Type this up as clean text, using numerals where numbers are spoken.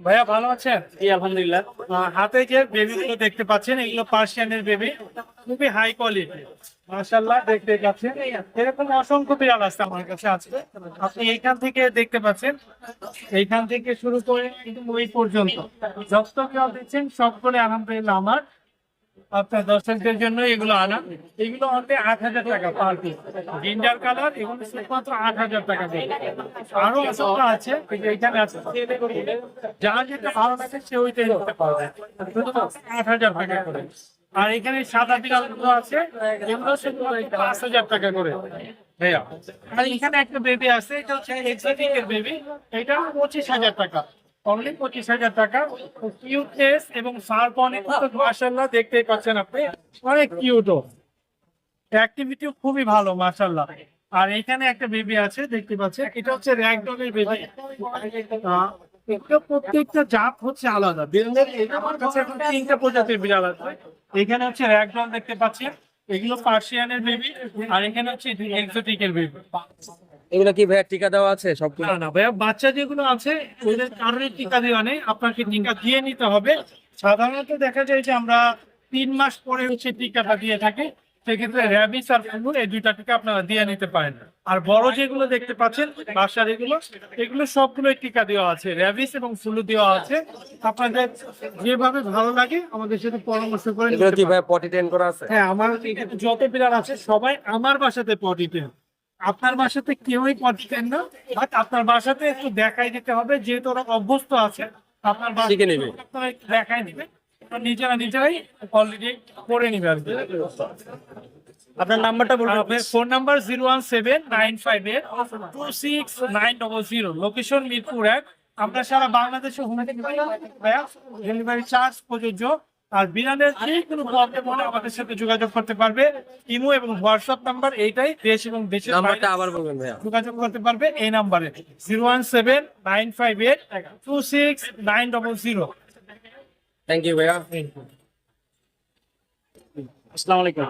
ভাইয়া ভালো আছেন? জি আলহামদুলিল্লাহ। হাতে যে বেবিগুলো দেখতে পাচ্ছেন এগুলো পার্সিয়ানের বেবি, খুবই হাই কোয়ালিটি মাশাআল্লাহ। দেখতে পাচ্ছেন এরকম অসংখ্য বিড়াল আছে আমার কাছে আছে। আপনি এইখান থেকে দেখতে পাচ্ছেন, এইখান থেকে শুরু করে একদম ওই পর্যন্ত যত বিড়াল দেখছেন সবগুলো আলহামদুলিল্লাহ আমার। আপনার দর্শকদের জন্য এগুলো আনা, এগুলো অনলি 8,000 টাকা পার পিস। জিঞ্জার কালার এগুলো শুধুমাত্র 8,000 টাকা দিয়ে। আরো অসংখ্য আছে, এই যে এখানে আছে, যার যেটা ভালো লাগে সে ওইটাই নিতে পারবে, শুধু 8,000 টাকা করে। আর এখানে সাদা বিড়াল গুলো আছে, এগুলো শুধু 5,000 টাকা করে ভাইয়া। আর এখানে একটা বেবি আছে, এটা হচ্ছে এক্সোটিক এর বেবি, এটা 25,000 টাকা, অনলি 25,000 টাকা। কিউটনেস এবং ফার পনির মাশাআল্লাহ দেখতেই পাচ্ছেন আপনি, অনেক কিউট, অ্যাক্টিভিটি খুবই ভালো মাশাআল্লাহ। আর এখানে একটা বেবি আছে দেখতে পাচ্ছেন, এটা হচ্ছে র্যাগডলের বেবি। এটা প্রত্যেকটা জাত হচ্ছে আলাদা বিড়ালের। আমার কাছে এখন 3টা প্রজাতির বিড়াল আছে। এখানে হচ্ছে র্যাগডল দেখতে পাচ্ছেন, এগুলো পার্সিয়ানের বেবি, আর এখানে হচ্ছে এক্সোটিকের বেবি। এগুলো কি ভাইয়া টিকা দেওয়া আছে সবগুলো? না না ভাইয়া, বাচ্চা যেগুলো আছে ওদের কারোর টিকা দেওয়া নেই, আপনাকে টিকা দিয়ে নিতে হবে। সাধারণত দেখা যায় যে আমরা 3 মাস পরে হচ্ছে টিকাটা দিয়ে থাকি, সেক্ষেত্রে র্যাবিস আর ফ্লু এই দুইটা টিকা আপনারা দিয়ে নিতে পারেন। আর বড় যেগুলো দেখতে পাচ্ছেন বাসার এগুলো, এগুলো সবগুলোই টিকা দেওয়া আছে, র্যাবিস এবং ফ্লু দেওয়া আছে। আপনাদের যেভাবে ভালো লাগে আমাদের সাথে পরামর্শ করে এগুলো নিতে কি পারেন। ভাইয়া পটি ট্রেন করা আছে? হ্যাঁ, আমার এখানে যত বিড়াল আছে সবাই আমার বাসাতে পটি ট্রেন। আপনার বাসাতে কেউই পটি ট্রেন না, বাট আপনার বাসাতে একটু দেখাই দিতে হবে, যেহেতু ওরা অভ্যস্ত আছে। আপনার শিখে নেবে। আপনারা একটু দেখাই দিবে, নিজেরাই অলরেডি করে নিবে আর কি। আপনার নাম্বারটা বলবেন? Phone number 01795826900, location Mirpur 1। আমরা সারা বাংলাদেশে হোম ডেলিভারি চার্জ প্রযোজ্য। আর বিড়ালের যে কোনো প্রবলেম হলে আমাদের সাথে যোগাযোগ করতে পারবে। ইমো এবং হোয়াটসঅ্যাপ নাম্বার এইটাই, দেশ এবং দেশের নাম্বারটা বাইরে আবার বলবেন ভাইয়া। যোগাযোগ করতে পারবে এই নাম্বারে 01795826900। থ্যাংক ইউ ভাইয়া। আসসালামু আলাইকুম।